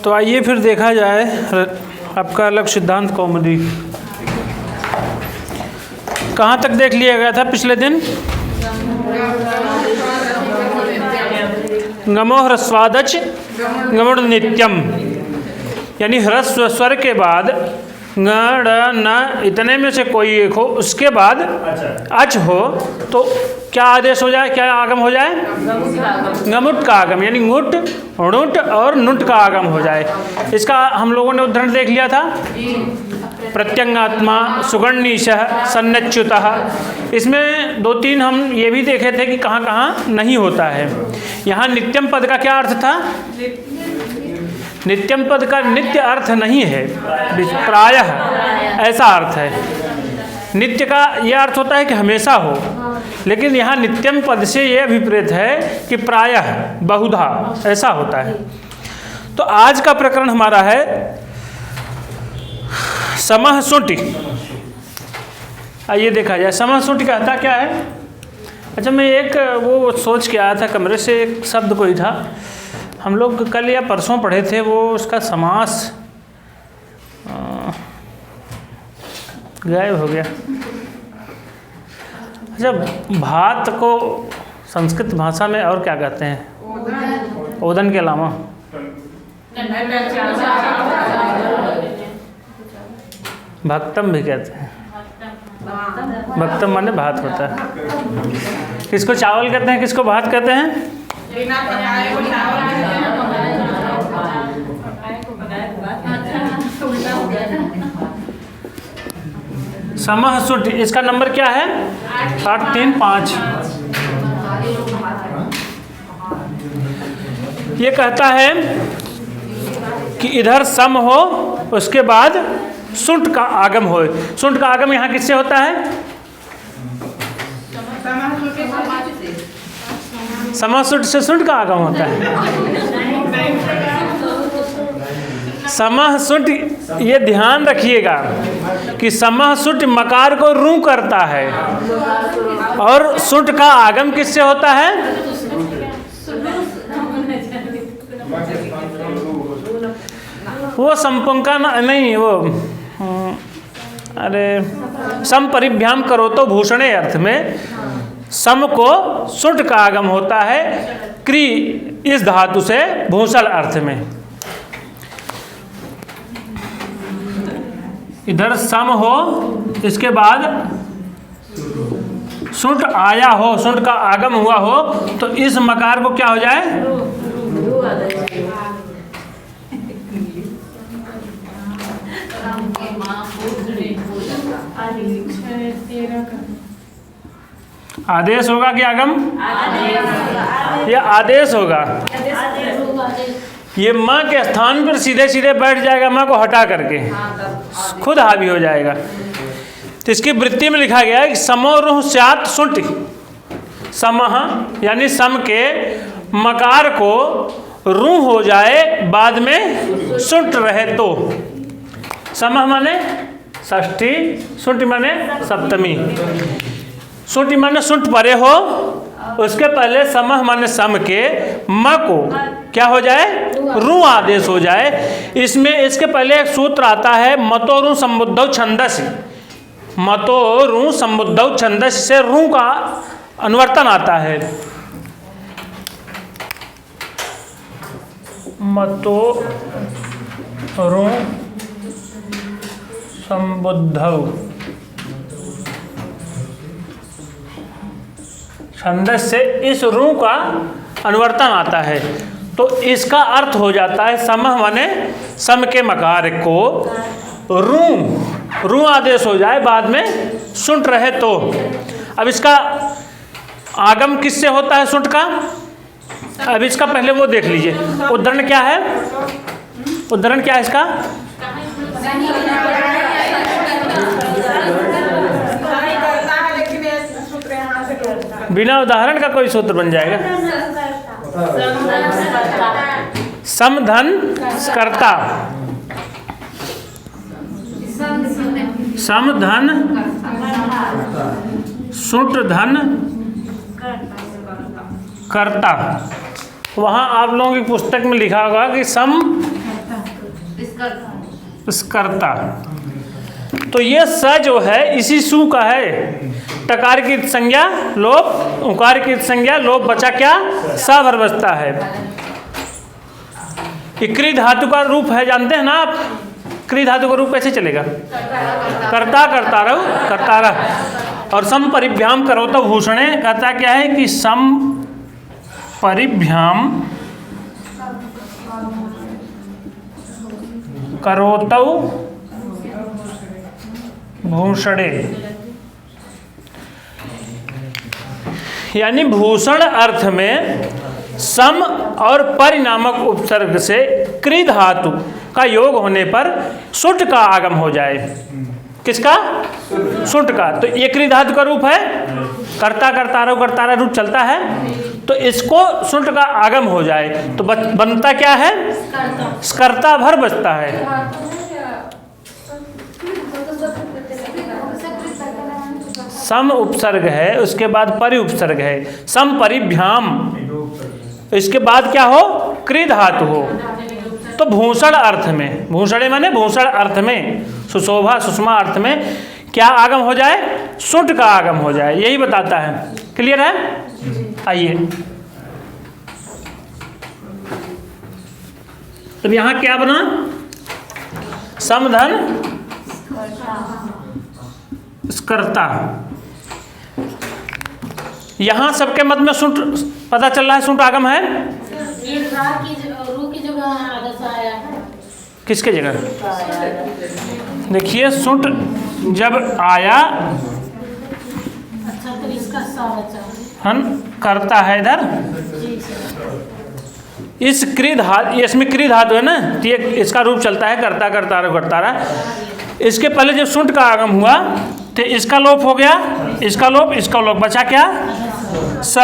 तो आइए फिर देखा जाए आपका अलग सिद्धांत कौमुदी कहाँ तक देख लिया गया था पिछले दिन। गमो ह्रस्वादच गमुड़ नित्यम, यानी ह्रस्व स्वर के बाद गण न इतने में से कोई एक हो, उसके बाद अच हो तो क्या आदेश हो जाए, क्या आगम हो जाए? गमुट का आगम, यानी गुट णुट और नुट का आगम हो जाए। इसका हम लोगों ने उदाहरण देख लिया था, प्रत्यंगात्मा, सुगणनीशः, सन्नच्युतः। इसमें 2-3 हम ये भी देखे थे कि कहाँ कहाँ नहीं होता है। यहाँ नित्यम पद का क्या अर्थ था? नित्यम पद का नित्य अर्थ नहीं है, प्रायः ऐसा अर्थ है। नित्य का यह अर्थ होता है कि हमेशा हो, लेकिन यहाँ नित्यम पद से यह अभिप्रेत है कि प्रायः, बहुधा ऐसा होता है। तो आज का प्रकरण हमारा है समः सुटि। आइए देखा जाए समः सुटि कहता क्या है। अच्छा, मैं एक वो सोच के आया था कमरे से, एक शब्द कोई था, हम लोग कल या परसों पढ़े थे, वो उसका समास गायब हो गया। अच्छा, भात को संस्कृत भाषा में और क्या कहते हैं? ओदन के अलावा भक्तम भी कहते हैं। भक्तम माने भात होता है। किसको चावल कहते हैं, किसको भात कहते हैं? समः सुटि, इसका नंबर क्या है? 835। ये कहता है कि इधर सम हो, उसके बाद सुंठ का आगम हो। सुंठ का आगम यहाँ किससे होता है? समःसुट से सुंठ का आगम होता है। समःसुट, ये ध्यान रखिएगा कि समःसुट मकार को रू करता है, और सुंठ का आगम किससे होता है? वो संपुंका नहीं, वो अरे समपरिभ्याम करो तो भूषणे अर्थ में सम को सुट का आगम होता है, क्री इस धातु से भूषल अर्थ में। इधर सम हो, इसके बाद सुट आया हो, सुट का आगम हुआ हो, तो इस मकार को क्या हो जाए? आदेश होगा कि आगम? या आदेश होगा। ये माँ के स्थान पर सीधे सीधे बैठ जाएगा, माँ को हटा करके खुद हावी हो जाएगा। तो इसकी वृत्ति में लिखा गया है कि समोरुह स्यात् सुटि। समः यानी सम के मकार को रूह हो जाए, बाद में सुट रहे तो। समः माने षष्ठी, सुट माने सप्तमी। सुट माने सुट परे हो, उसके पहले समः माने सम के म को क्या हो जाए? रू आदेश हो जाए। इसमें इसके पहले एक सूत्र आता है मतोरु संबुद्धौ छंदसि। मतोरु संबुद्धौ छंदसि से रू का अनुवर्तन आता है। मतोरु संबुद्धौ छंदस से इस रू का अनुवर्तन आता है, तो इसका अर्थ हो जाता है समः माने सम के मकार को रू आदेश हो जाए, बाद में सुंठ रहे तो। अब इसका आगम किससे होता है सुंठ का? अब इसका पहले वो देख लीजिए, उदाहरण क्या है? उदाहरण क्या है इसका? बिना उदाहरण का कोई सूत्र बन जाएगा। समधन कर्ता, समधन सुट धन कर्ता। वहाँ आप लोगों की पुस्तक में लिखा होगा कि सम स्कर्ता। तो ये स जो है इसी सु का है। टकार की संज्ञा लोप, उकार की संज्ञा लोप, बचा क्या? सा भर बचता है। ये क्री धातु का रूप है, जानते हैं ना आप? क्री धातु का रूप कैसे चलेगा? कर्ता करता रहो, करता रह। और सम परिभ्याम करो तो भूषणे, कहता क्या है कि सम परिभ्याम करोतौ भूषणे, यानी भूषण अर्थ में सम और परिणामक उपसर्ग से क्री धातु का योग होने पर सुट का आगम हो जाए। किसका? सुट का। तो ये क्री धातु का रूप है, कर्ता कर्तारा रूप चलता है, तो इसको सुट का आगम हो जाए तो बनता क्या है? स्कर्ता भर बचता है। सम उपसर्ग है, उसके बाद परि उपसर्ग है, सम परिभ्याम, इसके बाद क्या हो? क्री धातु हो। तो भूषण अर्थ में, भूषणे माने भूषण अर्थ में, सुशोभा सुषमा अर्थ में क्या आगम हो जाए? सुट का आगम हो जाए, यही बताता है। क्लियर है? आइए तो यहाँ क्या बना? समधन स्कर्ता। यहाँ सबके मत में सुट पता चल रहा है, सुट आगम है। किसके जगह? देखिए सुट जब आया हन करता है इधर, इस क्री धातु, इसमें क्री धातु है ना, तो ये इसका रूप चलता है करता करतारा। इसके पहले जब सुट का आगम हुआ तो इसका लोप हो गया, इसका लोप, इसका लोप, बचा क्या? स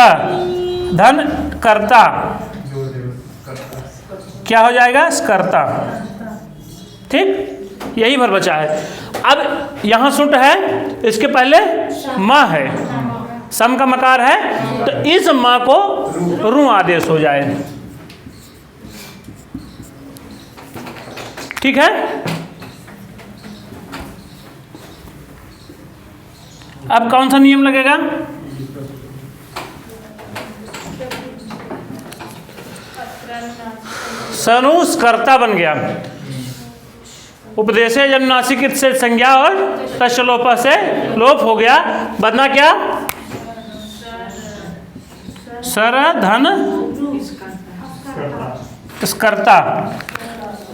धन कर्ता, क्या हो जाएगा? स्कर्ता। ठीक, यही भर बचा है। अब यहाँ सुट है, इसके पहले म है, सम का मकार है, तो इस म को रू आदेश हो जाए। ठीक है। अब कौन सा नियम लगेगा? सनुस्कर्ता बन गया। उपदेशे जन्नासिक से संज्ञा और तस्लोप से लोप हो गया, बदना क्या? सर धन स्कर्ता।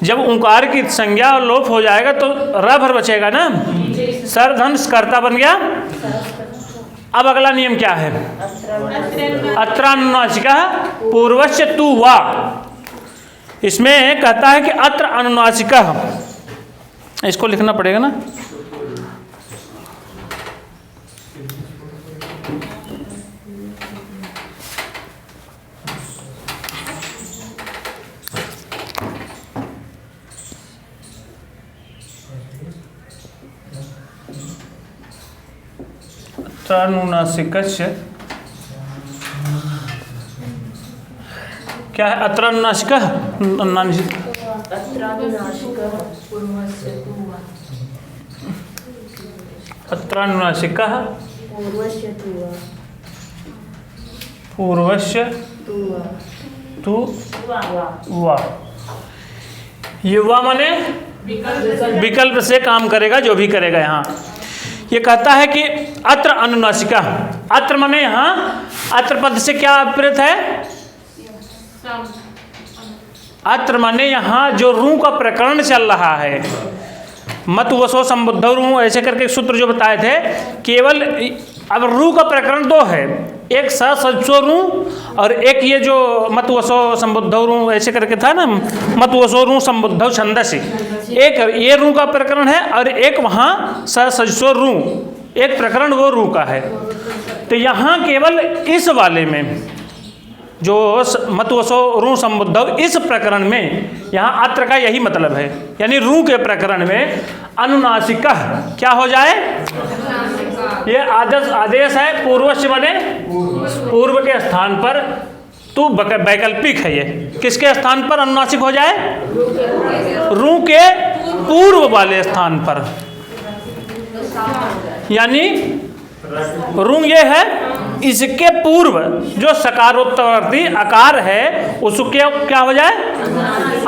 जब ओंकार की संज्ञा और लोप हो जाएगा तो र भर बचेगा ना, सर धन स्कर्ता बन गया। अब अगला नियम क्या है? अत्रानुनासिका पूर्वस्य तु वा। इसमें कहता है कि अत्र अनुनासिका, इसको लिखना पड़ेगा ना। अत्रानुनासिकस्य क्या है? अत्रानुनासिका अत्रानुनासिका पूर्वस्य तु वा। युवा माने विकल्प से काम करेगा, जो भी करेगा। यहाँ ये कहता है कि अत्र अनुनासिका, अत्र माने यहाँ, अत्र पद से क्या अभिप्रेत है? अत्र माने यहाँ जो रू का प्रकरण चल रहा है, मत वसो संबुद्ध रू, ऐसे करके सूत्र जो बताए थे, केवल अब रू का प्रकरण दो है, एक सजसो रू और एक ये जो मत वसो संबुद्ध रू ऐसे करके था ना, मत वसो रू संबुद्ध छंदसी, एक ये रू का प्रकरण है और एक वहाँ सजसो रू, एक प्रकरण वो रू का है। तो यहाँ केवल इस वाले में जो मत वसो रू संबुद्ध, इस प्रकरण में यहाँ अत्र का यही मतलब है, यानी रू के प्रकरण में अनुनासिका क्या हो जाए? ये आदेश है पूर्वस्य बने पूर्व के स्थान पर तो वैकल्पिक है। ये किसके स्थान पर अनुनासिक हो जाए? रू के पूर्व वाले स्थान पर, यानी रू ये है, इसके पूर्व जो सकारोत्तरवर्ती आकार है उसके क्या हो जाए?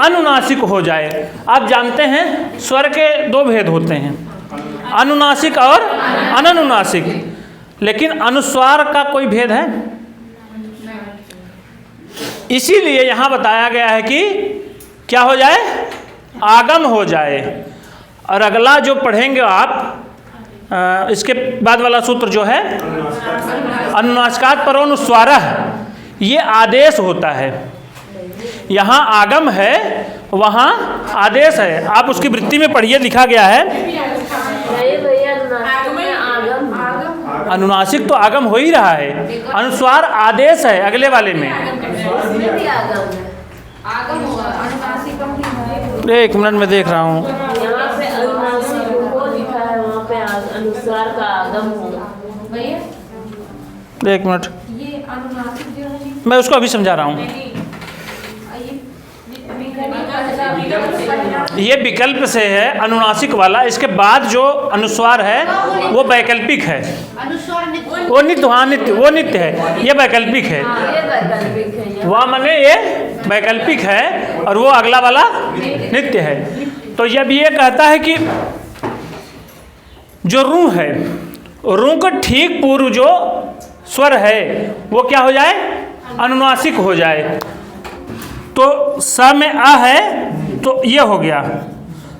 अनुनासिक हो जाए। आप जानते हैं स्वर के दो भेद होते हैं, अनुनासिक और अननुनासिक, लेकिन अनुस्वार का कोई भेद है? इसीलिए यहाँ बताया गया है कि क्या हो जाए? आगम हो जाए। और अगला जो पढ़ेंगे आप, इसके बाद वाला सूत्र जो है अनुनासिकात् परोनुस्वारः, ये आदेश होता है। यहाँ आगम है, वहाँ आदेश है। आप उसकी वृत्ति में पढ़िए, लिखा गया है। अनुनासिक तो आगम हो ही रहा है, अनुस्वार आदेश है अगले वाले में। एक मिनट में देख रहा हूँ। अनुस्वार का आगम होगा। एक मिनट, मैं उसको अभी समझा रहा हूँ। ये विकल्प से है अनुनासिक वाला, इसके बाद जो अनुस्वार है वो वैकल्पिक है। वो नित्य, हाँ नित्य, वो नित्य है, ये वैकल्पिक है। वह माने ये वैकल्पिक है और वो अगला वाला नित्य है। तो जब ये कहता है कि जो रू है, रू का ठीक पूर्व जो स्वर है वो क्या हो जाए? अनुनासिक हो जाए। तो स में आ है तो ये हो गया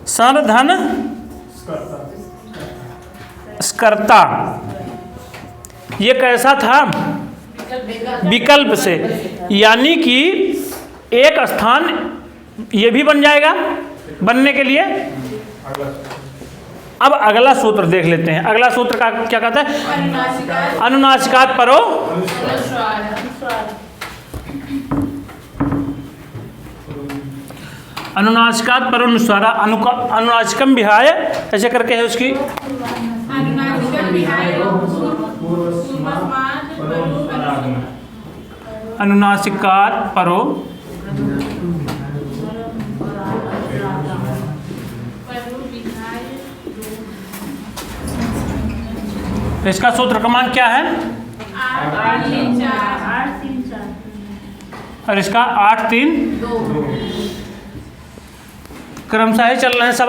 सर धन स्कर्ता। ये कैसा था? विकल्प से, यानी कि एक स्थान ये भी बन जाएगा बनने के लिए। अब अगला सूत्र देख लेते हैं। अगला सूत्र का क्या कहता है? अनुनासिकात् परो अनुनासिकात् परोनुस्वारा अनुनासिकम विहाय, ऐसे करके है उसकी। अनुनासिकात् परो इसका सूत्र क्रमांक क्या है? 8-3-4 और इसका 8-3-2 क्रमशः चल रहे हैं सब।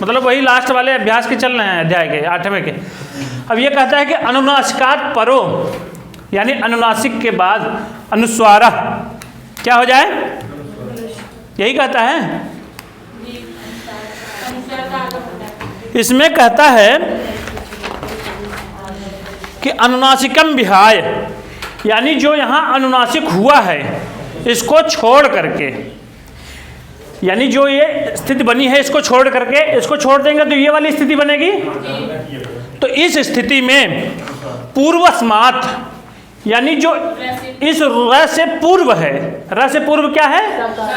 मतलब वही लास्ट वाले अभ्यास के चल रहे हैं, अध्याय के 8वें के। अब ये कहता है कि अनुनासिकात् परो, यानी अनुनासिक के बाद अनुस्वारः क्या हो जाए? यही कहता है। इसमें कहता है कि अनुनासिकम विहाय, यानी जो यहाँ अनुनासिक हुआ है इसको छोड़ करके, यानी जो ये स्थिति बनी है इसको छोड़ करके, इसको छोड़ देंगे तो ये वाली स्थिति बनेगी। तो इस स्थिति में पूर्वस्मात्, यानी जो इस र से पूर्व है, र से पूर्व क्या है?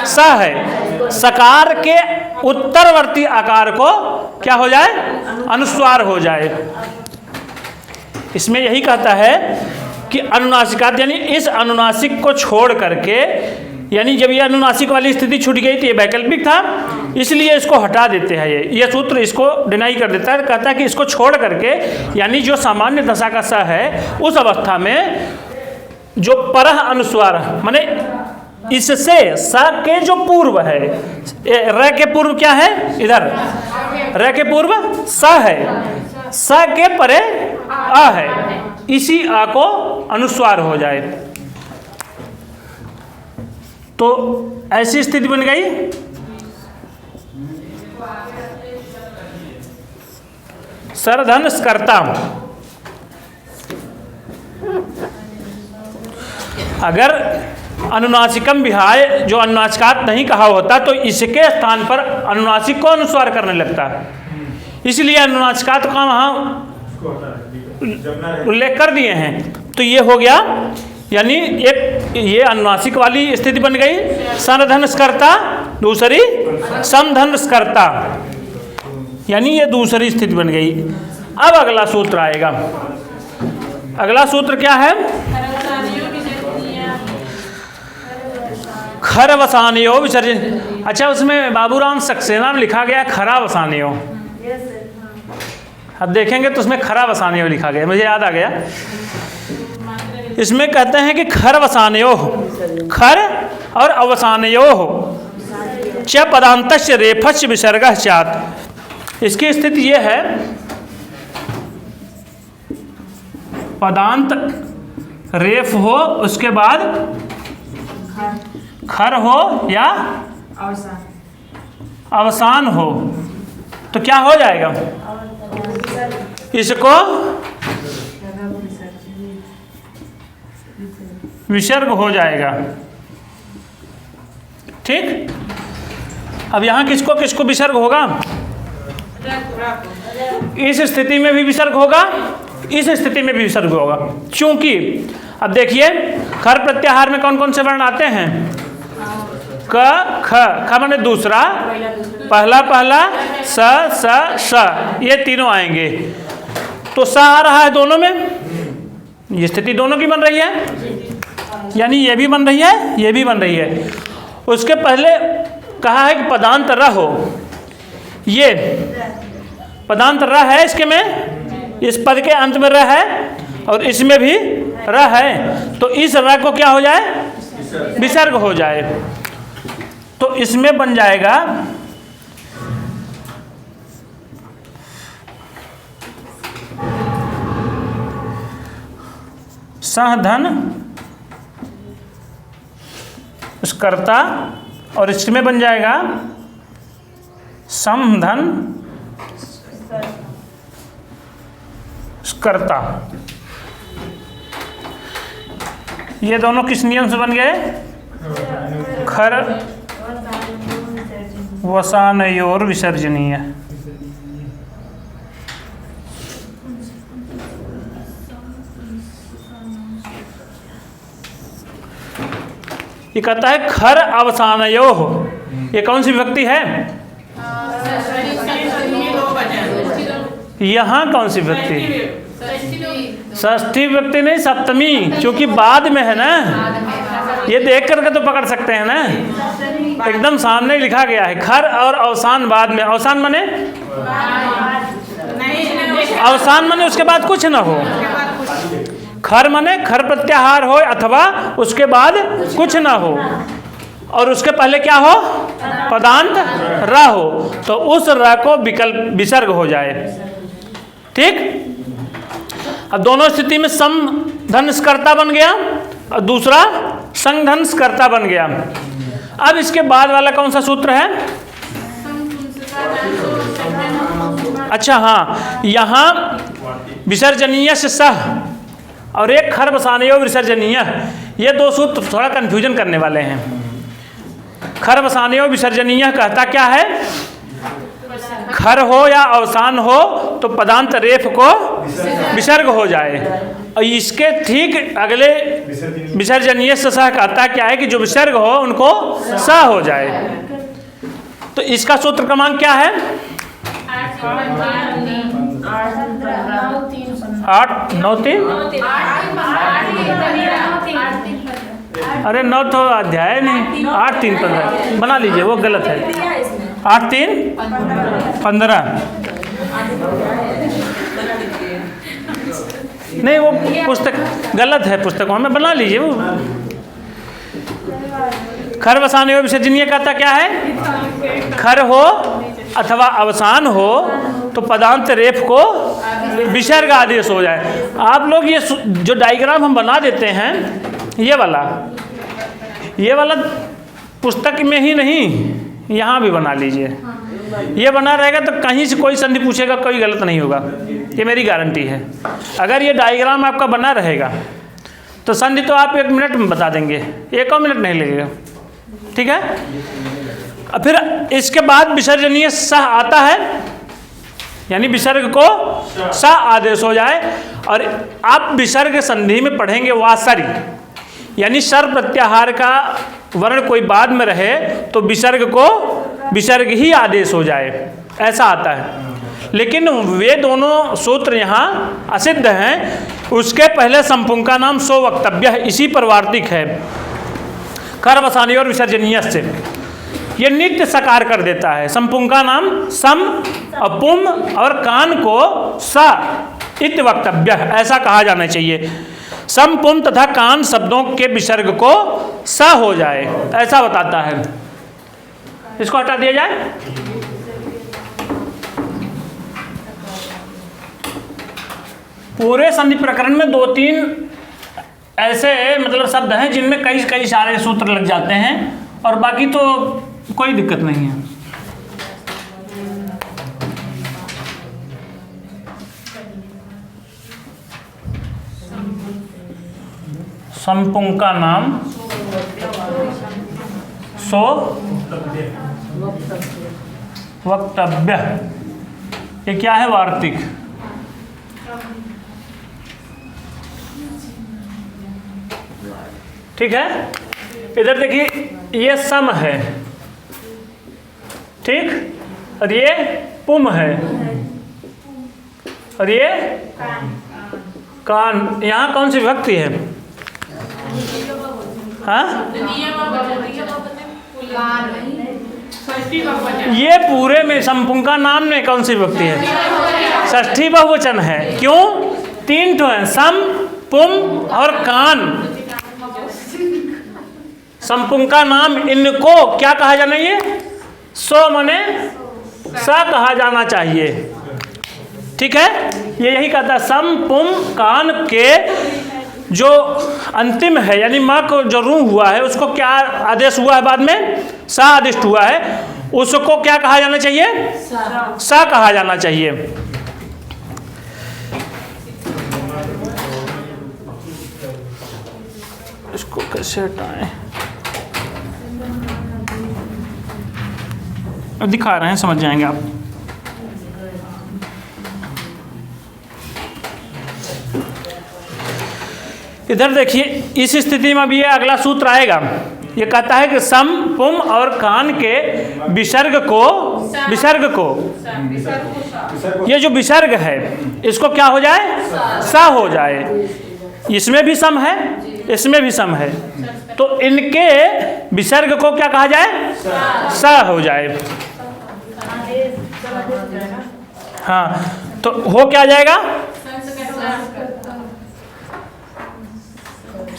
स है। सकार के उत्तरवर्ती आकार को क्या हो जाए? अनुस्वार हो जाए। इसमें यही कहता है कि अनुनासिकात्, यानी इस अनुनासिक को छोड़ करके, यानी जब ये अनुनासिक वाली स्थिति छूट गई तो ये वैकल्पिक था, इसलिए इसको हटा देते हैं। ये सूत्र इसको डिनाई कर देता है, कहता है कि इसको छोड़ करके, यानी जो सामान्य दशा का स है उस अवस्था में जो परह अनुस्वार माने इससे स के जो पूर्व है, र के पूर्व क्या है? इधर र के पूर्व स है, स के परे आ है, इसी आ को अनुस्वार हो जाए। तो ऐसी स्थिति बन गई। सरधन स्कर्ता, अगर अनुनासिकम विहाय जो अनुनासिकात् नहीं कहा होता तो इसके स्थान पर अनुनासिक को अनुस्वार करने लगता है। इसलिए अनुनासिकात् का वहाँ उल्लेख कर दिए हैं। तो ये हो गया, यानी एक ये अनुनासिक वाली स्थिति बन गई सनधन स्कर्ता, दूसरी समधन स्कर्ता, यानी ये दूसरी स्थिति बन गई। अब अगला सूत्र आएगा। अगला सूत्र क्या है? खर वसानयो विसर्जन। अच्छा, उसमें बाबूराम सक्सेना में लिखा गया खरा वसानयो। अब देखेंगे तो उसमें खरा वसानयो लिखा गया, मुझे याद आ गया। इसमें कहते हैं कि खर वसानयो, खर और अवसानयो च पदांतस्य रेफस्य विसर्गः स्यात्। इसकी स्थिति ये है, पदांत रेफ हो, उसके बाद खर हो या अवसान हो, तो क्या हो जाएगा? इसको विसर्ग हो जाएगा। ठीक, अब यहां किसको किसको विसर्ग होगा? इस स्थिति में भी विसर्ग होगा, इस स्थिति में भी विसर्ग होगा। क्योंकि अब देखिए, खर प्रत्याहार में कौन कौन से वर्ण आते हैं? क ख, ख माने दूसरा, पहला पहला, स, ये तीनों आएंगे। तो स आ रहा है दोनों में, ये स्थिति दोनों की बन रही है, यानी ये भी बन रही है, ये भी बन रही है। उसके पहले कहा है कि पदांत र हो, ये पदांत र है, इसके में इस पद के अंत में र है और इसमें भी र है, तो इस र को क्या हो जाए? विसर्ग हो जाए। तो इसमें बन जाएगा सहधन कर्ता, और इसमें बन जाएगा समधन कर्ता। ये दोनों किस नियम से बन गए? खर वसानयोर विसर्जनीय। ये कहता है खर अवसानयो, ये कौन सी विभक्ति है? यहाँ कौन सी विभक्ति? षष्ठी विभक्ति नहीं, सप्तमी, क्योंकि बाद में है ना, ये देख करके तो पकड़ सकते हैं ना, एकदम सामने लिखा गया है। खर और अवसान बाद में, अवसान माने अवसान माने उसके बाद कुछ ना हो, खर माने खर प्रत्याहार हो अथवा उसके बाद कुछ ना हो, और उसके पहले क्या हो? पदांत र हो, तो उस र को विकल्प विसर्ग हो जाए। ठीक, अब दोनों स्थिति में सम धनस्कर्ता बन गया और दूसरा संग धनस्कर्ता बन गया। अब इसके बाद वाला कौन सा सूत्र है? अच्छा हाँ, यहाँ विसर्जनीय से सह और एक खर वसानयो विसर्जनीय, ये दो सूत्र थोड़ा कन्फ्यूजन करने वाले हैं। खर वसानयो विसर्जनीय कहता क्या है? खर हो या अवसान हो तो पदांत रेफ को विसर्ग हो जाए, और इसके ठीक अगले विसर्जनीय से सह कहता क्या है कि जो विसर्ग हो उनको स हो जाए। तो इसका सूत्र क्रमांक क्या है? 8 9 3। अरे 9 तो अध्याय नहीं, 8 3 15 बना लीजिए, वो गलत है। 8 3 15 नहीं, वो पुस्तक गलत है, पुस्तकों में बना लीजिए। वो खर वसानयो विसर्जनीय कहता क्या है? खर हो अथवा अवसान हो तो पदांत रेफ को विसर्ग आदेश हो जाए। आप लोग ये जो डायग्राम हम बना देते हैं, ये वाला पुस्तक में ही नहीं, यहाँ भी बना लीजिए। ये बना रहेगा तो कहीं से कोई संधि पूछेगा, कोई गलत नहीं होगा, ये मेरी गारंटी है। अगर ये डायग्राम आपका बना रहेगा तो संधि तो आप 1 मिनट में बता देंगे, 1 मिनट नहीं लगेगा। ठीक है, फिर इसके बाद विसर्जनीय सह आता है, यानी विसर्ग को स आदेश हो जाए। और आप विसर्ग संधि में पढ़ेंगे वासरी, यानी सर प्रत्याहार का वर्ण कोई बाद में रहे तो विसर्ग को विसर्ग ही आदेश हो जाए, ऐसा आता है। लेकिन वे दोनों सूत्र यहाँ असिद्ध हैं। उसके पहले संपुंग का नाम सो वक्तव्य है, इसी पर वार्तिक है। खरवसानी और विसर्जनीय से, ये नित्य सकार कर देता है। समपुंग का नाम सम और पुम और कान को स इत वक्तव्य, ऐसा कहा जाना चाहिए। सम पुम तथा कान शब्दों के विसर्ग को स हो जाए, ऐसा बताता है। इसको हटा दिया जाए। पूरे संधि प्रकरण में 2-3 ऐसे मतलब शब्द हैं जिनमें कई कई सारे सूत्र लग जाते हैं, और बाकी तो कोई दिक्कत नहीं है। समपुंग का नाम सो वक्तव्य, ये क्या है? वार्तिक। ठीक है, इधर देखिए, ये सम है, ठीक, और ये पुम है, और ये कान। यहाँ कौन सी विभक्ति है? हाँ, ये पूरे में समपुंग का नाम में कौन सी विभक्ति है? षष्ठी बहुवचन है। क्यों? 3 ठो है, सम, पुम और कान। समपुंग का नाम इनको क्या कहा जाना? ये सो मने सा कहा जाना चाहिए। ठीक है, ये यही कहता है। सम पुम कान के जो अंतिम है, यानी माँ को जो रू हुआ है, उसको क्या आदेश हुआ है? बाद में सा आदेश हुआ है, उसको क्या कहा जाना चाहिए? सा कहा जाना चाहिए। इसको कैसे हटाएं? दिखा रहे हैं, समझ जाएंगे आप। इधर देखिए, इस स्थिति में भी ये अगला सूत्र आएगा। ये कहता है कि सम पुम और कान के विसर्ग को ये जो विसर्ग है, इसको क्या हो जाए? सा हो जाए। इसमें भी सम है, इसमें भी सम है, तो इनके विसर्ग को क्या कहा जाए? सा हो जाए। हाँ, तो हो क्या जाएगा?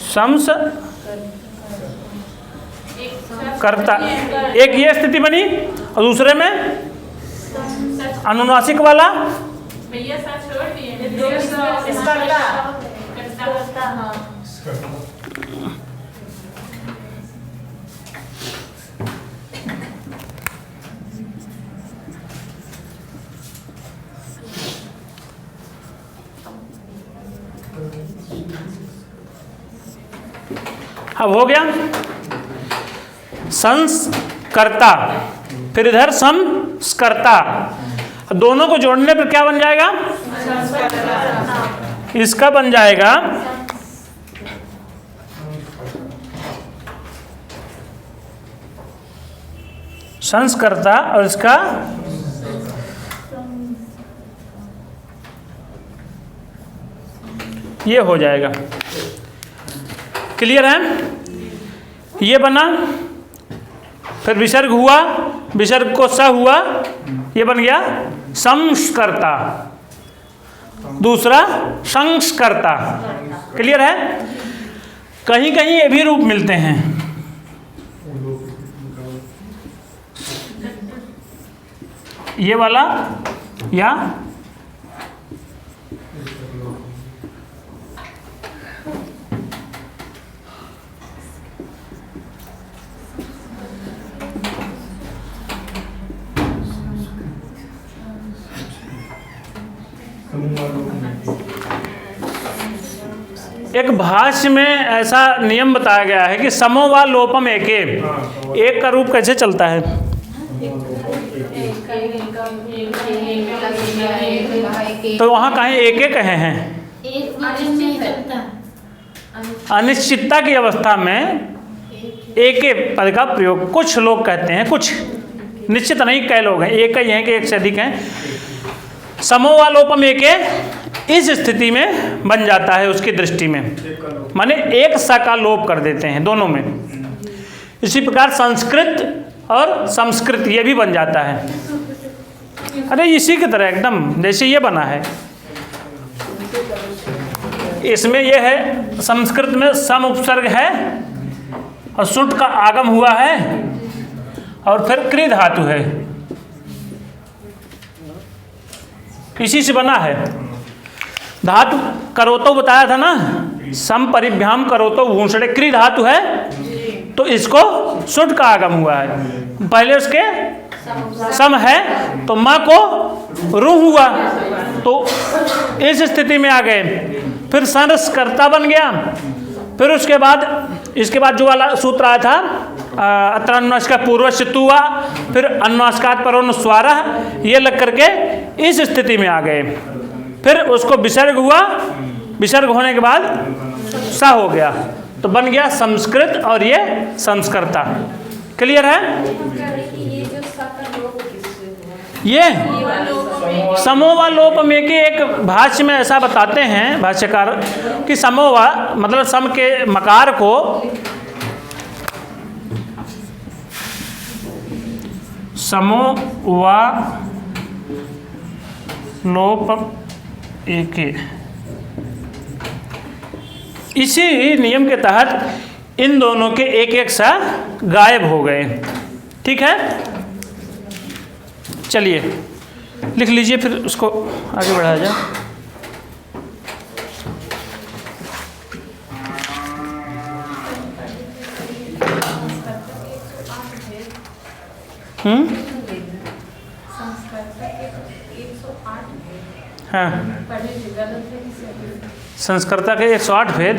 संस करता। एक ये स्थिति बनी, और दूसरे में अनुनासिक वाला अब हो गया संस्कर्ता, फिर इधर संस्कर्ता, दोनों को जोड़ने पर क्या बन जाएगा? इसका बन जाएगा संस्कर्ता, और इसका ये हो जाएगा। क्लियर है? ये बना, फिर विसर्ग हुआ, विसर्ग को स हुआ, ये बन गया संस्कर्ता, दूसरा संस्कर्ता। क्लियर है? कहीं कहीं ये भी रूप मिलते हैं। ये वाला या एक भाष्य में ऐसा नियम बताया गया है कि समो व लोपम एके, एक का रूप कैसे चलता है? तो वहाँ कहीं एके कहे हैं। अनिश्चितता की अवस्था में एके पद का प्रयोग कुछ लोग कहते हैं, कुछ निश्चित नहीं, कई लोग हैं, एक ही हैं कि एक से अधिक हैं। समो व लोपम एके इस स्थिति में बन जाता है उसकी दृष्टि में, माने एक सा का लोप कर देते हैं दोनों में। इसी प्रकार संस्कृत और संस्कृत ये भी बन जाता है। अरे इसी की तरह एकदम जैसे ये बना है। इसमें ये है संस्कृत में सम उपसर्ग है और सुट का आगम हुआ है और फिर क्री धातु है, इसी से बना है। धातु करोतो बताया था ना, सम परिभ्याम करोतो भूषणे क्री धातु है, तो इसको सुट का आगम हुआ है। पहले उसके सम है तो माँ को रू हुआ, तो इस स्थिति में आ गए। फिर संस्कर्ता बन गया। फिर उसके बाद इसके बाद जो वाला सूत्र आया था अत्र अन्वास्का पूर्व सितु हुआ, फिर अन्वास्कात परोनुस्वार, ये लग करके इस स्थिति में आ गए। फिर उसको विसर्ग हुआ, विसर्ग होने के बाद सा हो गया, तो बन गया संस्कृत और ये संस्कर्ता। क्लियर है? ये समोवा लोप में के एक भाष्य में ऐसा बताते हैं भाष्यकार कि समोवा मतलब सम के मकार को समोवा लोप एके, इसी नियम के तहत इन दोनों के एक एक सा गायब हो गए। ठीक है, चलिए लिख लीजिए, फिर उसको आगे बढ़ाया जाए। हाँ, संस्कृता के 108 भेद।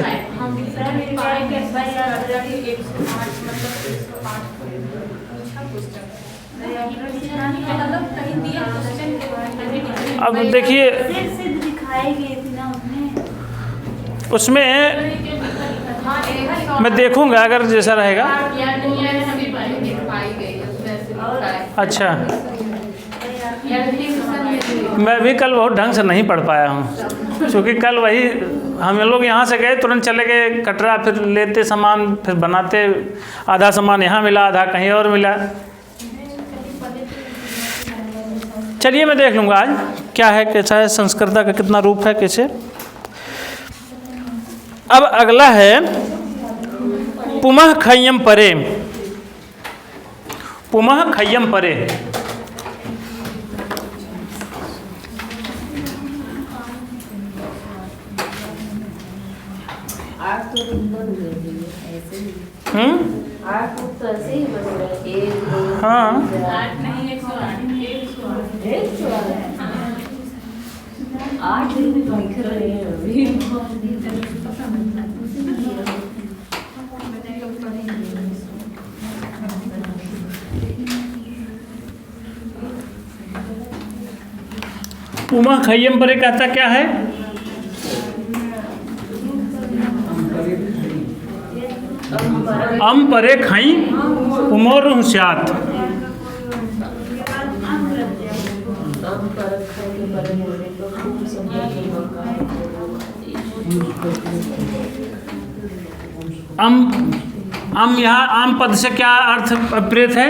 अब देखिए उसमें मैं देखूंगा अगर जैसा रहेगा। अच्छा, मैं भी कल बहुत ढंग से नहीं पढ़ पाया हूँ, क्योंकि कल वही हम लोग यहाँ से गए, तुरंत चले गए कटरा, फिर लेते सामान, फिर बनाते, आधा सामान यहाँ मिला, आधा कहीं और मिला। चलिए मैं देख लूँगा आज क्या है, कैसा है, संस्कृता का कितना रूप है, कैसे। अब अगला है पुमः खय्यम परे। पुमः खय्यम परे, हाँ पुमः खय्यम परे कहता क्या है? अम परे खई उमोर स्यात्। अम यहाँ आम पद से क्या अर्थ प्रेत है?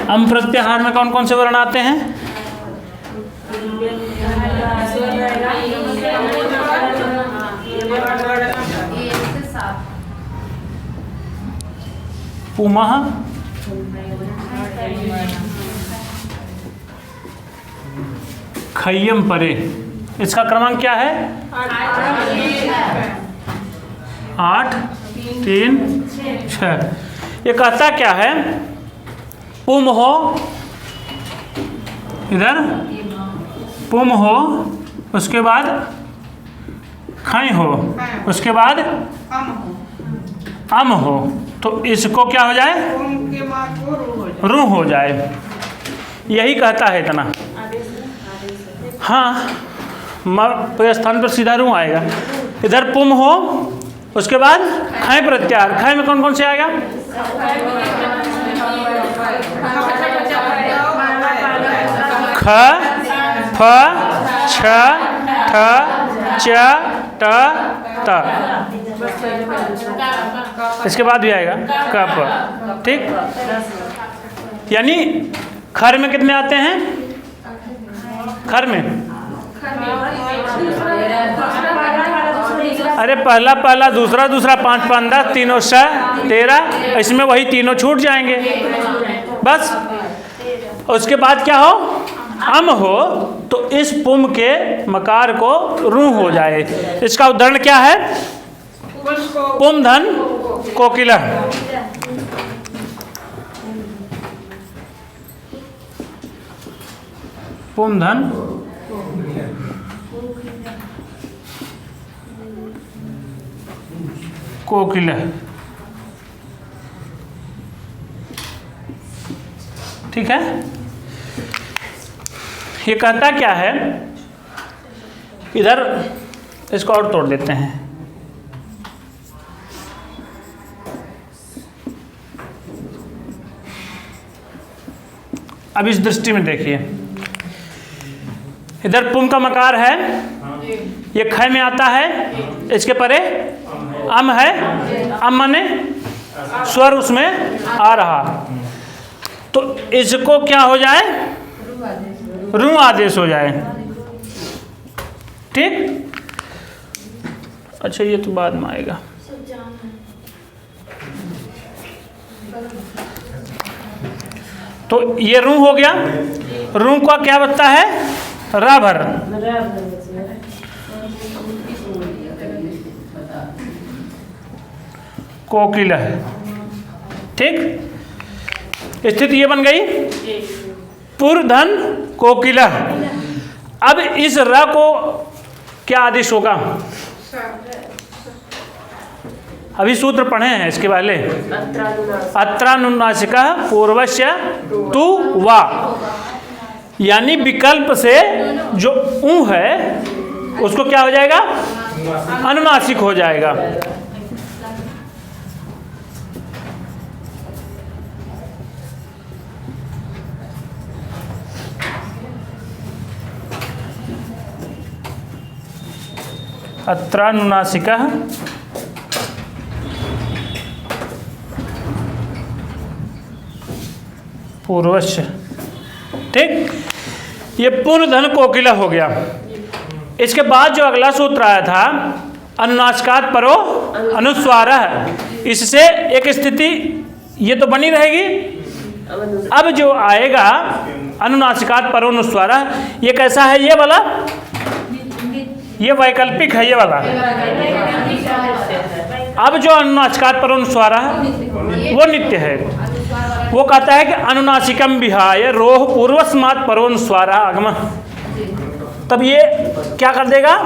अम प्रत्याहार में कौन कौन से वर्ण आते हैं? पुमः खय्यम परे, इसका क्रमांक क्या है? 8 3 6। ये कहता क्या है? पुम हो, इधर पुम हो, उसके बाद खई हो, उसके बाद अम हो, तो इसको क्या हो जाए? रू हो जाए। यही कहता है इतना। हाँ, पे स्थान पर सीधा रू आएगा। इधर पुम हो, उसके बाद खय प्रत्याहार। खय में कौन कौन से आएगा? ख, फ, छ, ठ, च, ट, त। इसके बाद भी आएगा कप। ठीक, यानी खर में कितने आते हैं? खर में अरे पहला पहला, दूसरा दूसरा, 5 15, तीनों 13, इसमें वही तीनों छूट जाएंगे बस। उसके बाद क्या हो? अम हो, तो इस पुम के मकार को रूह हो जाए। इसका उदाहरण क्या है? पुम धन कोकिला। पुम धन कोकिला। ठीक है, ये कहता क्या है? इधर इसको और तोड़ देते हैं। अब इस दृष्टि में देखिए, इधर पुम का मकार है, ये ख में आता है, इसके परे अम है, अम माने स्वर उसमें आ रहा, तो इसको क्या हो जाए? रू आदेश हो जाए। ठीक, अच्छा ये तो बाद में आएगा। तो ये रू हो गया। रू का क्या बनता है? राभर। कोकिला। ठीक, स्थिति ये बन गई, पुरधन कोकिला। अब इस र को क्या आदेश होगा? अभी सूत्र पढ़े हैं इसके पहले। अत्रानुनासिका पूर्वस्य तु वा, यानी विकल्प से जो ऊ है उसको क्या हो जाएगा? अनुनासिक हो जाएगा। अत्रानुनासिका पूर्वस्य। ठीक, ये पूर्वधन कोकिला हो गया। इसके बाद जो अगला सूत्र आया था, अनुनासिकात परो अनुस्वार, इससे एक स्थिति ये तो बनी रहेगी। अब जो आएगा अनुनासिकात परो अनुस्वार, ये कैसा है? ये वाला, ये वैकल्पिक है, ये वाला। अब जो अनुनासिकात परो अनुस्वार है वो नित्य है। वो कहता है कि अनुनासिकम विहाय रोह पूर्वस्मात् परो अनुस्वार आगम। तब ये क्या कर देगा?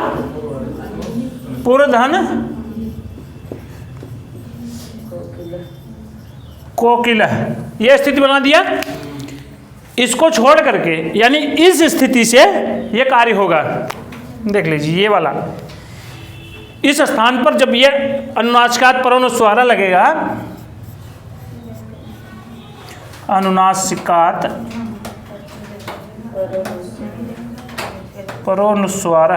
पूर्वधन कोकिला, ये स्थिति बना दिया। इसको छोड़ करके, यानी इस स्थिति से ये कार्य होगा। देख लीजिए, ये वाला इस स्थान पर जब ये अनुनासिकात परो अनुस्वार लगेगा, अनुनासिकात परो अनुस्वार,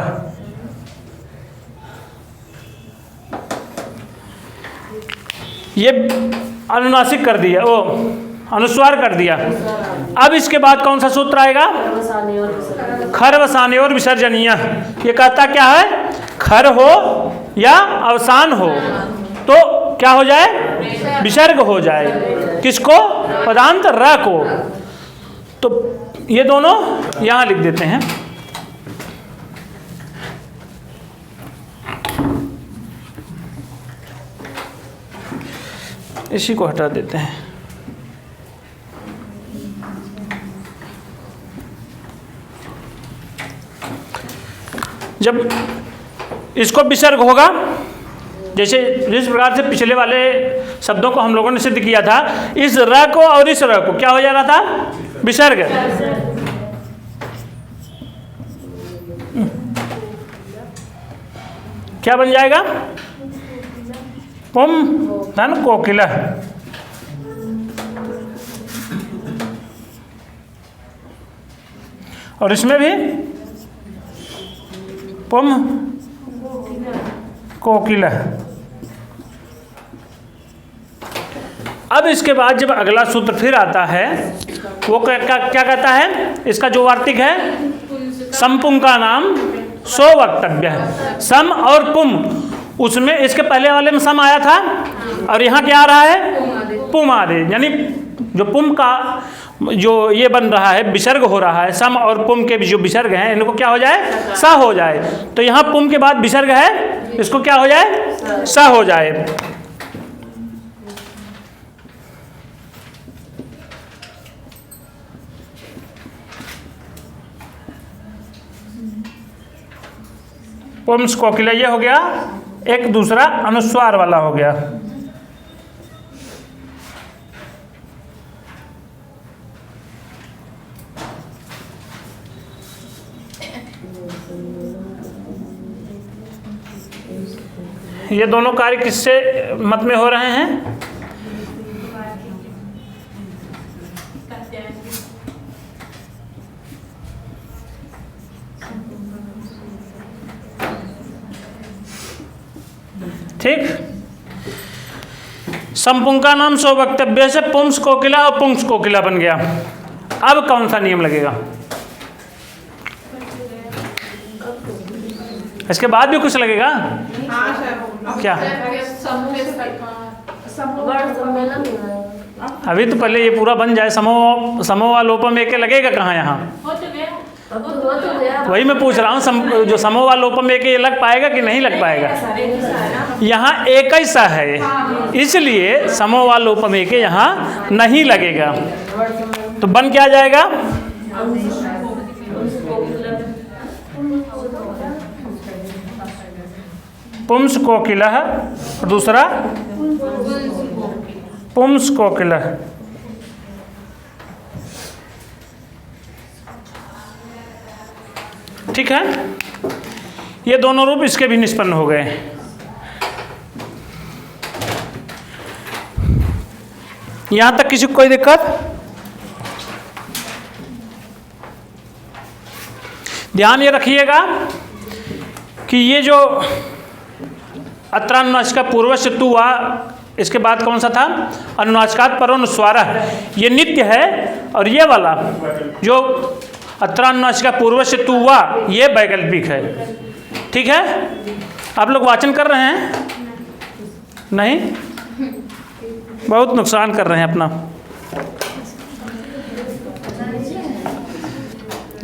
ये अनुनासिक कर दिया, वो अनुस्वार कर दिया। अब इसके बाद कौन सा सूत्र आएगा? खर वसाने और विसर्जनीय। ये कहता क्या है? खर हो या अवसान हो तो क्या हो जाए? विसर्ग हो जाए। किसको? पदांत र को। तो ये दोनों यहां लिख देते हैं। इसी को हटा देते हैं। जब इसको विसर्ग होगा, जैसे जिस प्रकार से पिछले वाले शब्दों को हम लोगों ने सिद्ध किया था, इस र को और इस र को क्या हो जा रहा था? विसर्ग। क्या बन जाएगा? पुम धन कोकिला। और इसमें भी पुम कोकिला। अब इसके बाद जब अगला सूत्र फिर आता है वो क्या कहता है, इसका जो वार्तिक है समपुंग का नाम सो वक्तव्य है। सम और पुम, उसमें इसके पहले वाले में सम आया था और यहाँ क्या आ रहा है पुम आदे, यानी जो पुम का जो ये बन रहा है विसर्ग हो रहा है, सम और पुम के जो विसर्ग हैं इनको क्या हो जाए सा हो जाए। तो यहाँ पुम के बाद विसर्ग है, इसको क्या हो जाए सा हो जाए। पुम्स कोकिला ये हो गया, एक दूसरा अनुस्वार वाला हो गया। ये दोनों कार्य किससे मत में हो रहे हैं? ठीक, समपुंग का नाम सो वक्तव्य से पुंस कोकिला और पुंस कोकिला बन गया। अब कौन सा नियम लगेगा? इसके बाद भी कुछ लगेगा क्या? अभी तो पहले ये पूरा बन जाए। समोवालोपम एक लगेगा कहाँ यहाँ? वही मैं पूछ रहा हूँ, जो समोवालोपम एक ये लग पाएगा कि नहीं लग पाएगा? यहाँ एक ही सा है, इसलिए समोवालोपम एक यहाँ नहीं लगेगा। तो बन क्या जाएगा? पुंस कोकिला और दूसरा पुंस कोकिला। ठीक है, ये दोनों रूप इसके भी निष्पन्न हो गए। यहां तक किसी को कोई दिक्कत? ध्यान ये रखिएगा कि ये जो अत्रानुनासिका पूर्वस्य तु वा, इसके बाद कौन सा था? अनुनासिकात परोनुस्वार, ये नित्य है। और ये वाला जो अत्रानुनासिका पूर्वस्य तु वा, ये वैकल्पिक है। ठीक है, आप लोग वाचन कर रहे हैं? नहीं, बहुत नुकसान कर रहे हैं अपना।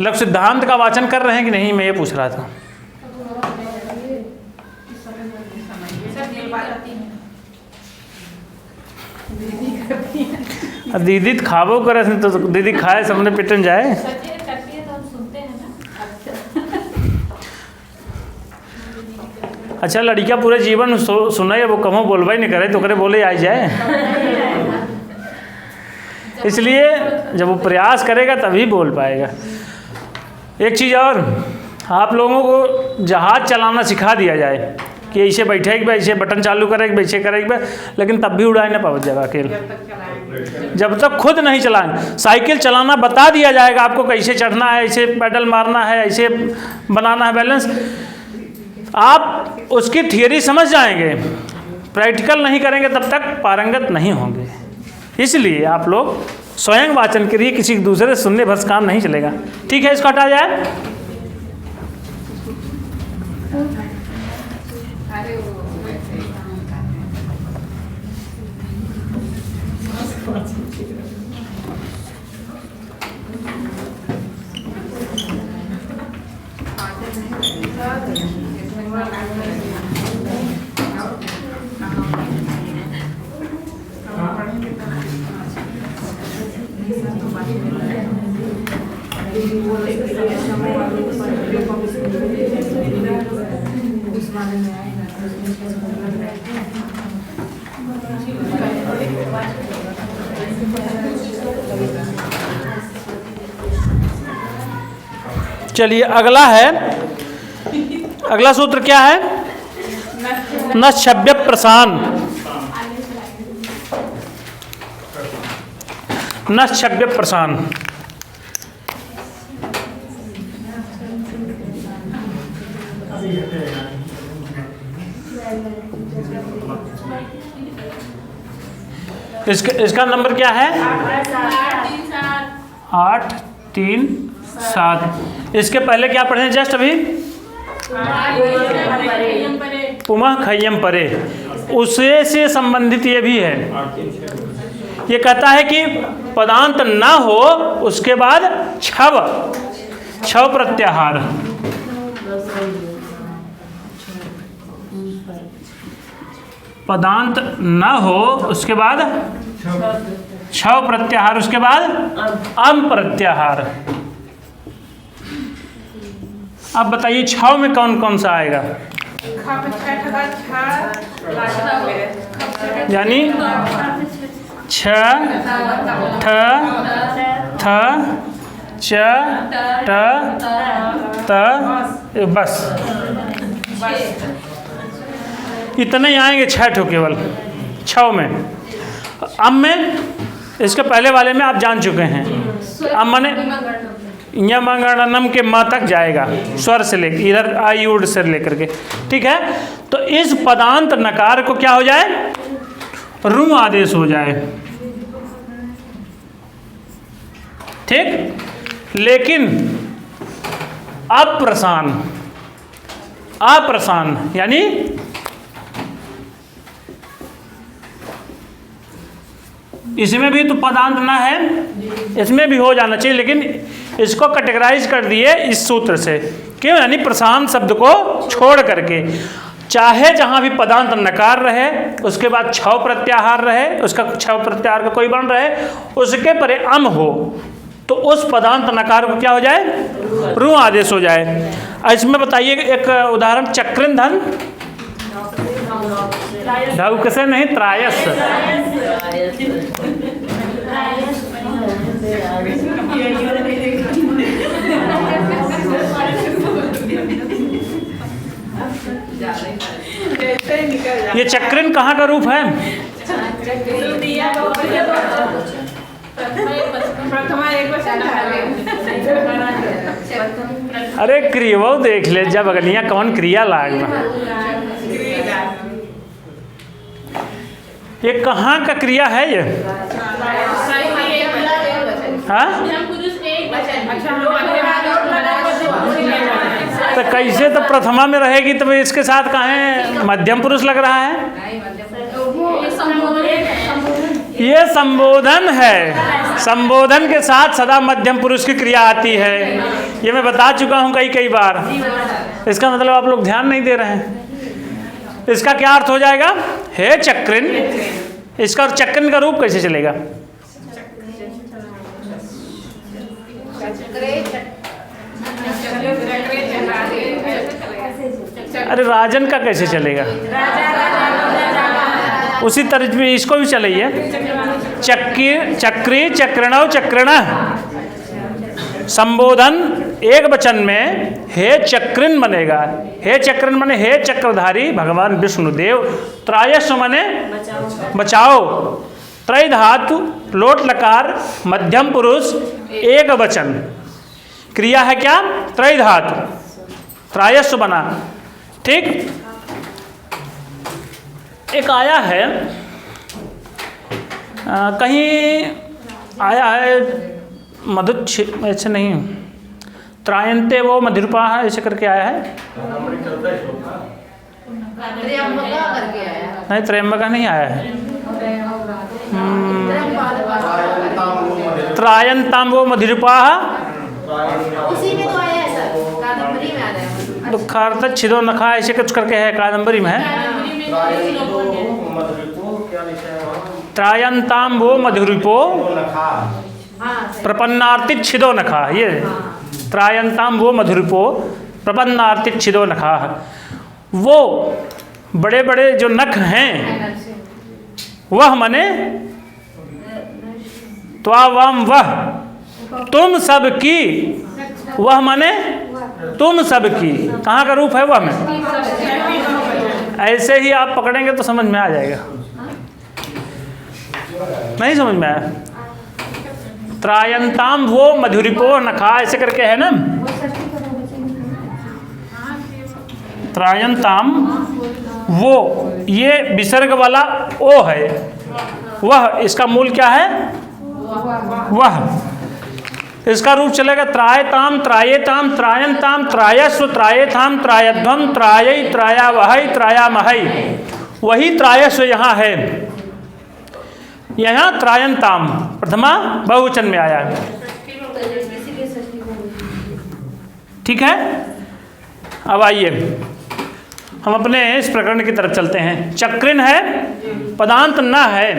लोग सिद्धांत का वाचन कर रहे हैं कि नहीं, मैं ये पूछ रहा था। दीदी खाबो करे तो दीदी खाए सामने पिटन जाए। अच्छा, लड़कियां पूरे जीवन सुनाई, वो कहो बोलवा ही नहीं करे तो करे बोले आ जाए। इसलिए जब वो प्रयास करेगा तभी बोल पाएगा। एक चीज़ और, आप लोगों को जहाज़ चलाना सिखा दिया जाए कि ऐसे बैठे कि ऐसे बटन चालू करेगा, ऐसे करेगा, लेकिन तब भी उड़ाए ना पाओ जगह अकेले, जब तक खुद नहीं चलाएं। साइकिल चलाना बता दिया जाएगा आपको, कैसे चढ़ना है, ऐसे पैडल मारना है, ऐसे बनाना है बैलेंस। आप उसकी थियरी समझ जाएंगे, प्रैक्टिकल नहीं करेंगे तब तक पारंगत नहीं होंगे। इसलिए आप लोग स्वयं वाचन के लिए किसी दूसरे से सुनने भर से काम नहीं चलेगा। ठीक है, इसको हटा जाए। चलिए अगला है, अगला सूत्र क्या है? न शब्द प्रसान, न शब्द प्रसान। इसका नंबर क्या है? 8 3 7। इसके पहले क्या पढ़े हैं जस्ट अभी? पुमा खय्यम परे, उसे से संबंधित ये भी है। ये कहता है कि पदांत ना हो उसके बाद छव प्रत्याहार। पदांत ना हो उसके बाद छव प्रत्याहार, उसके बाद अम प्रत्याहार। अब बताइए छव में कौन कौन सा आएगा? यानी छ ठ थ च ट त, बस इतने ही आएंगे 6 ठो केवल छव में। अम में इसके पहले वाले में आप जान चुके हैं। अम माने यमगणनम के म तक जाएगा, स्वर से लेकर इधर आयुड से लेकर के, ठीक है। तो इस पदांत नकार को क्या हो जाए? रू आदेश हो जाए, ठीक। लेकिन अप्रसान यानी इसमें भी तो पदांत ना है, इसमें भी हो जाना चाहिए, लेकिन इसको कैटेगराइज कर दिए इस सूत्र से। क्यों? यानी प्रशांत शब्द को छोड़ करके, चाहे जहां भी पदांत नकार रहे उसके बाद छव प्रत्याहार रहे, उसका छव प्रत्याहार का कोई बन रहे, उसके परे अम हो, तो उस पदांत नकार को क्या हो जाए? रू आदेश हो जाए। इसमें बताइए एक उदाहरण, चक्रिन धन ढाउ कैसे नहीं, त्रायस। ये चक्रिन कहाँ का रूप है? अरे क्रिया देख ले, जब अगलियां कौन क्रिया लाग। ये कहाँ का क्रिया है ये? हाँ? तो कैसे तो प्रथमा में रहेगी, तो इसके साथ कहाँ मध्यम पुरुष लग रहा है? ये संबोधन है, संबोधन के साथ सदा मध्यम पुरुष की क्रिया आती है। ये मैं बता चुका हूँ कई बार। इसका मतलब आप लोग ध्यान नहीं दे रहे हैं। इसका क्या अर्थ हो जाएगा? हे चक्रिन। इसका और चक्रिन का रूप कैसे चलेगा? अरे राजन का कैसे चलेगा? उसी तरह में इसको भी चलाइए, चक्री चक्रणव चक्रण। संबोधन एक वचन में हे चक्रिन बनेगा। हे चक्रिन माने हे चक्रधारी भगवान विष्णुदेव। त्रायस्व माने बचाओ। त्रय धातु लोट लकार मध्यम पुरुष एक वचन। क्रिया है क्या? त्रय धातु, त्रायस्व बना, ठीक। एक आया है कहीं आया है मधुच्छ, ऐसे नहीं, त्रायंते वो मधुरपा है ऐसे करके आया है। नहीं, त्रयंबका नहीं आया है। त्रायंताम वो मधुरपा उसी में तो आया है सर, कादंबरी में आ रहा है। दुखार्थ छिदो नखा ऐसे कुछ करके है, कादंबरी में है। त्रायंताम वो मधुरिपो प्रपन्नार्तित छिदो नखा। ये त्रायंताम वो मधुरिपो प्रपन्नार्तित छिदो नखा। वो बड़े बड़े जो नख हैं वह मने त्वावम वह तुम सब की, वह मने तुम सब की। कहाँ का रूप है वह में? ऐसे ही आप पकड़ेंगे तो समझ में आ जाएगा। नहीं समझ में आया? त्रायंताम वो मधुरिपो नखा ऐसे करके है ना। त्रायंताम वो, ये विसर्ग वाला ओ है, वह, इसका मूल क्या है? वह। इसका रूप चलेगा त्रायताम, त्रायेताम, त्रायंताम, त्रायस्व, त्रायेथाम, त्रायध्वम, त्रायै, त्रायावहै, त्रायामहै। वही त्रायस्व यहाँ है। यहाँ त्रायंताम प्रथमा बहुवचन में आया है। ठीक है, अब आइए हम अपने इस प्रकरण की तरफ चलते हैं। चक्रिन है, पदांत न है,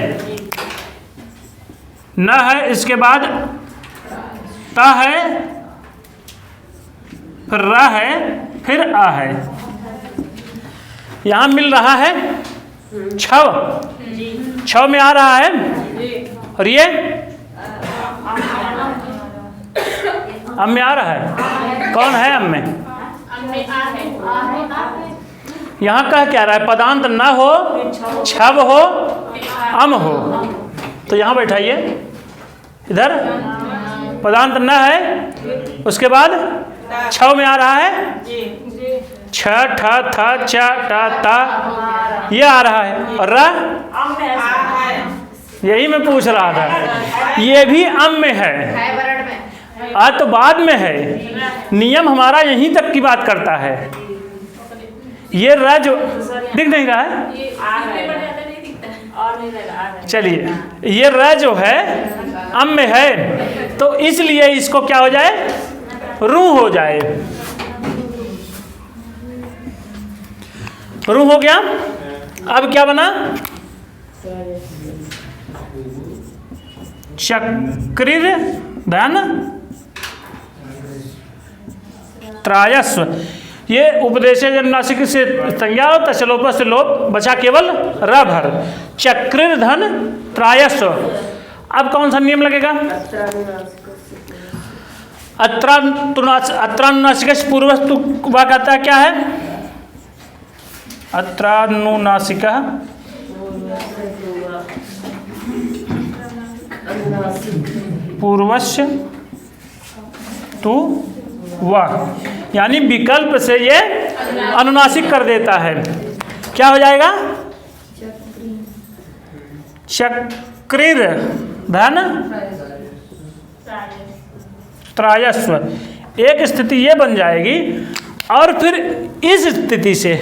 न है, इसके बाद ता है, फिर रा है, फिर आ है। यहाँ मिल रहा है छव, छव में आ रहा है, और ये अम में आ रहा है। कौन है अम में? यहाँ कह क्या रहा है? पदांत न हो, छव हो, अम हो। तो यहाँ बैठाइए, इधर पदांत न है, उसके बाद छव में आ रहा है छ, ठ, थ, च, ट, ता, ये आ रहा है, और र यही मैं पूछ रहा था, ये भी अम में है, आज तो बाद में है। नियम हमारा यहीं तक की बात करता है। ये र जो दिख नहीं रहा है, चलिए, ये र जो है अम में है, तो इसलिए इसको क्या हो जाए? रू हो जाए। रू हो गया। अब क्या बना? चक्रिर धन त्रायस्व। ये उपदेशज अनुनासिक से संज्ञा और तचलोप से लोप, बचा केवल र भर। चक्रिर धन त्रायस्व। अब कौन सा नियम लगेगा? अत्रानुनासिक पूर्वस्तु वह कहता है क्या है? अत्रानुनासिक पूर्वस्य तु वह, यानी विकल्प से ये अनुनासिक कर देता है। क्या हो जाएगा? चक्रिर धन त्रायस्व। एक स्थिति ये बन जाएगी, और फिर इस स्थिति से,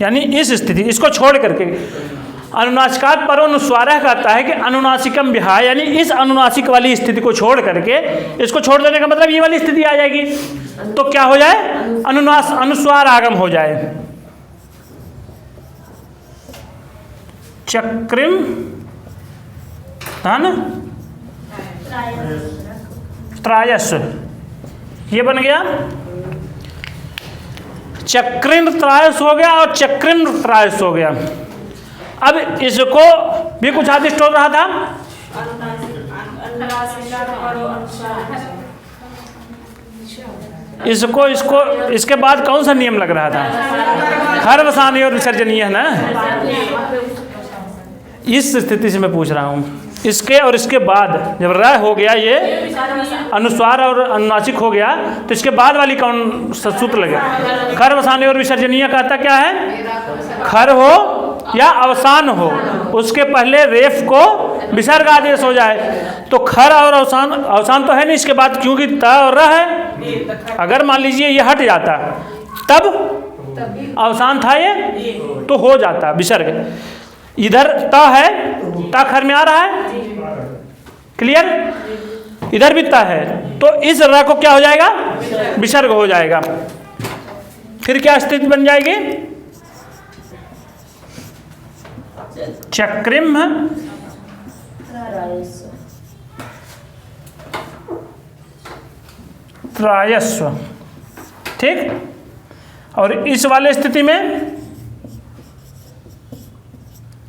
यानी इस स्थिति, इसको छोड़ करके अनुनासिकात परोनुस्वारः कहता है कि अनुनासिकम विहाय, यानी इस अनुनासिक वाली स्थिति को छोड़ करके, इसको छोड़ देने का मतलब ये वाली स्थिति आ जाएगी, तो क्या हो जाए? अनुस्वार आगम हो जाए। चक्रिम धन त्रायस्व, ये बन गया। चक्रिन त्रायस हो गया और चक्रिन त्रायस हो गया। अब इसको भी कुछ आदिष्ट हो रहा था, इसको इसको इसके बाद कौन सा नियम लग रहा था? खरवसानी और विसर्जनीय है ना। इस स्थिति से मैं पूछ रहा हूँ, इसके और इसके बाद जब र हो गया, ये अनुस्वार और अनुनासिक हो गया, तो इसके बाद वाली कौन सा सूत्र लगेगा? खरवसानी और विसर्जनीय कहता क्या है? खर हो या अवसान हो, उसके पहले रेफ को विसर्ग आदेश हो जाए। तो खर और अवसान, अवसान तो है नहीं इसके बाद, क्योंकि त और र है। अगर मान लीजिए ये हट जाता, तब अवसान था ये, तो हो जाता विसर्ग। इधर ता है, ता खर में आ रहा है, क्लियर? इधर भी ता है, तो इस र को क्या हो जाएगा? विसर्ग हो जाएगा। फिर क्या स्थिति बन जाएगी? चक्रिम त्रायस्व, ठीक। और इस वाले स्थिति में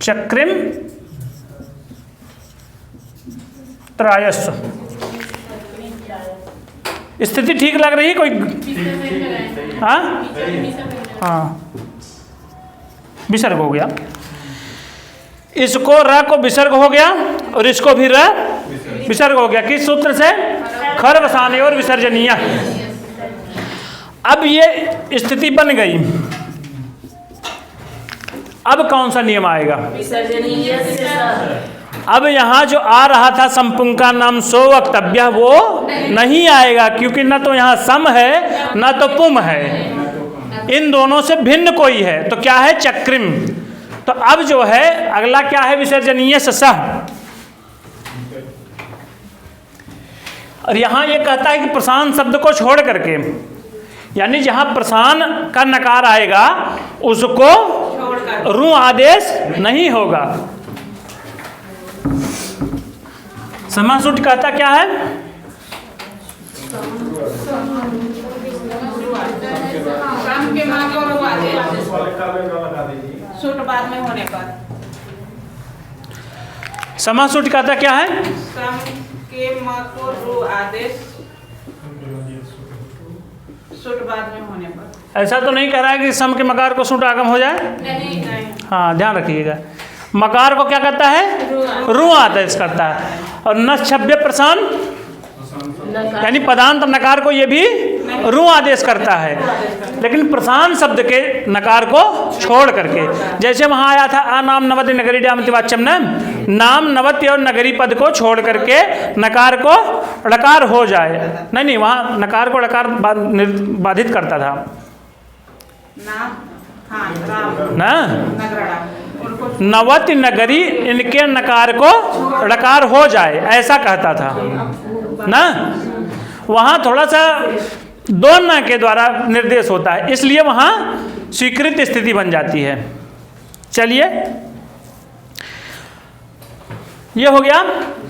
चक्रिम त्रायस्व। स्थिति ठीक लग रही? कोई? हाँ, विसर्ग हो गया। इसको र को विसर्ग हो गया और इसको भी र विसर्ग हो गया। किस सूत्र से? खरवसानी और विसर्जनीय। अब ये स्थिति बन गई, अब कौन सा नियम आएगा? अब यहाँ जो आ रहा था समपुंग का नाम सो वक्तव्य वो नहीं आएगा, क्योंकि न तो यहाँ सम है न तो पुम है, इन दोनों से भिन्न कोई है। तो क्या है? चक्रिम। तो अब जो है अगला क्या है? विसर्जनीय सह। और यहाँ ये कहता है कि प्रशांत शब्द को छोड़ करके, यानी जहाँ प्रशांत का नकार आएगा उसको रू आदेश नहीं होगा। समासुट कहता क्या है? सम के माँ को रू आदेश, सुट बाद में होने पर। समासुट कहता क्या है? सम के माँ को रू आदेश, सुट बाद में होने पर। ऐसा तो नहीं कह रहा है कि सम के मकार को सुट आगम हो जाए? नहीं नहीं। हाँ, ध्यान रखिएगा। मकार को क्या करता है? रू आदेश करता है। और न छव्य प्रशान, यानी पदांत नकार को ये भी रू आदेश करता है, लेकिन प्रशांत शब्द के नकार को छोड़ करके। जैसे वहाँ आया था आ नाम नवति नगरी डामति वाच्यम न, नाम नवति और नगरी पद को छोड़ करके नकार को ड़कार हो जाए। नहीं, वहाँ नकार को ड़कार बाधित करता था नाम, हाँ, राम, ना। नगरड़ा, उनको नवति नगरी, इनके नकार को ड़कार हो जाए, ऐसा कहता था ना। वहाँ थोड़ा सा दो न के द्वारा निर्देश होता है, इसलिए वहाँ स्वीकृत स्थिति बन जाती है। चलिए, ये हो गया।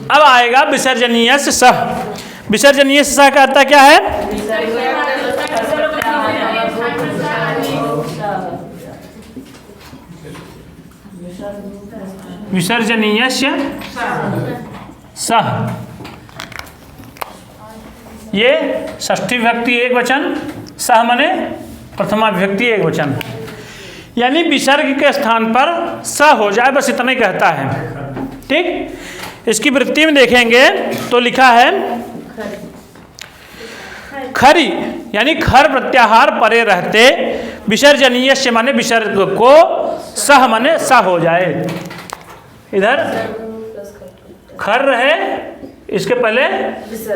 अब आएगा विसर्जनीय सह। विसर्जनीय सह का अर्थ क्या है? विसर्जनीय सह, ये षष्ठी विभक्ति एक वचन, सह मने प्रथमा विभक्ति एक वचन, यानी विसर्ग के स्थान पर स हो जाए, बस इतना ही कहता है। ठीक, इसकी वृत्ति में देखेंगे तो लिखा है खरी, यानी खर प्रत्याहार परे रहते, विसर्जनीय से माने विसर्ग को, सह माने स हो जाए। इधर खर रहे, इसके पहले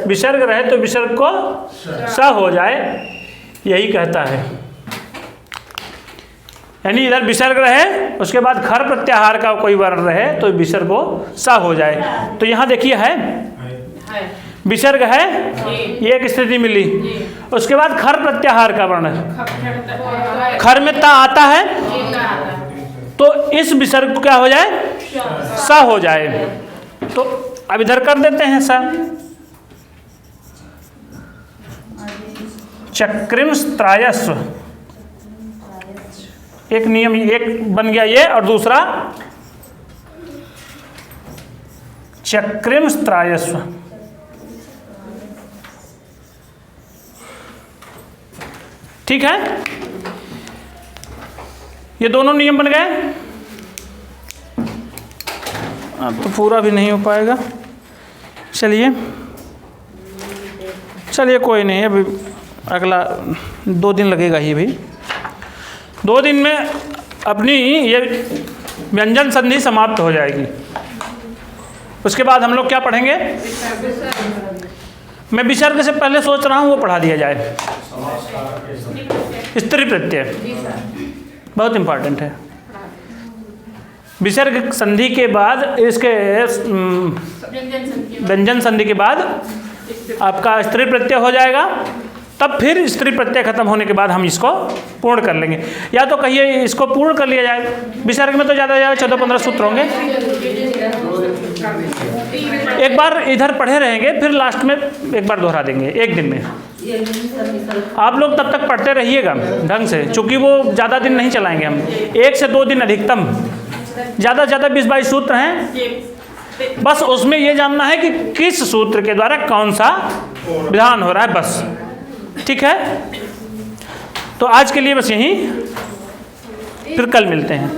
विसर्ग रहे तो विसर्ग को स हो जाए, यही कहता है। यानी इधर विसर्ग रहे, उसके बाद खर प्रत्याहार का कोई वर्ण रहे तो विसर्ग को स हो जाए। तो यहाँ देखिए है विसर्ग है, ये एक स्थिति मिली, उसके बाद खर प्रत्याहार का वर्ण, खर में ता आता है, तो इस विसर्ग को क्या हो जाए? स हो जाए। तो अब इधर कर देते हैं सा। चक्रिम स्त्रायस्व, एक नियम, एक बन गया ये, और दूसरा चक्रिम स्त्रायस्व। ठीक है, ये दोनों नियम बन गए। अब तो पूरा भी नहीं हो पाएगा। चलिए कोई नहीं, अभी अगला 2 दिन लगेगा ही भाई। 2 दिन में अपनी ये व्यंजन संधि समाप्त हो जाएगी। उसके बाद हम लोग क्या पढ़ेंगे? मैं विसर्ग से पहले सोच रहा हूँ वो पढ़ा दिया जाए। स्त्री प्रत्यय बहुत इम्पॉर्टेंट है। विसर्ग संधि के बाद, इसके व्यंजन संधि के बाद आपका स्त्री प्रत्यय हो जाएगा, तब फिर स्त्री प्रत्यय खत्म होने के बाद हम इसको पूर्ण कर लेंगे। या तो कहिए इसको पूर्ण कर लिया जाए, विसर्ग में तो ज़्यादा 14-15 सूत्र होंगे। एक बार इधर पढ़े रहेंगे, फिर लास्ट में एक बार दोहरा देंगे एक दिन में। आप लोग तब तक पढ़ते रहिएगा ढंग से, चूँकि वो ज़्यादा दिन नहीं चलाएंगे हम, 1 से 2 दिन अधिकतम, ज़्यादा से ज़्यादा 20-22 सूत्र हैं। बस उसमें ये जानना है कि किस सूत्र के द्वारा कौन सा विधान हो रहा है, बस। ठीक है, तो आज के लिए बस यहीं, फिर कल मिलते हैं।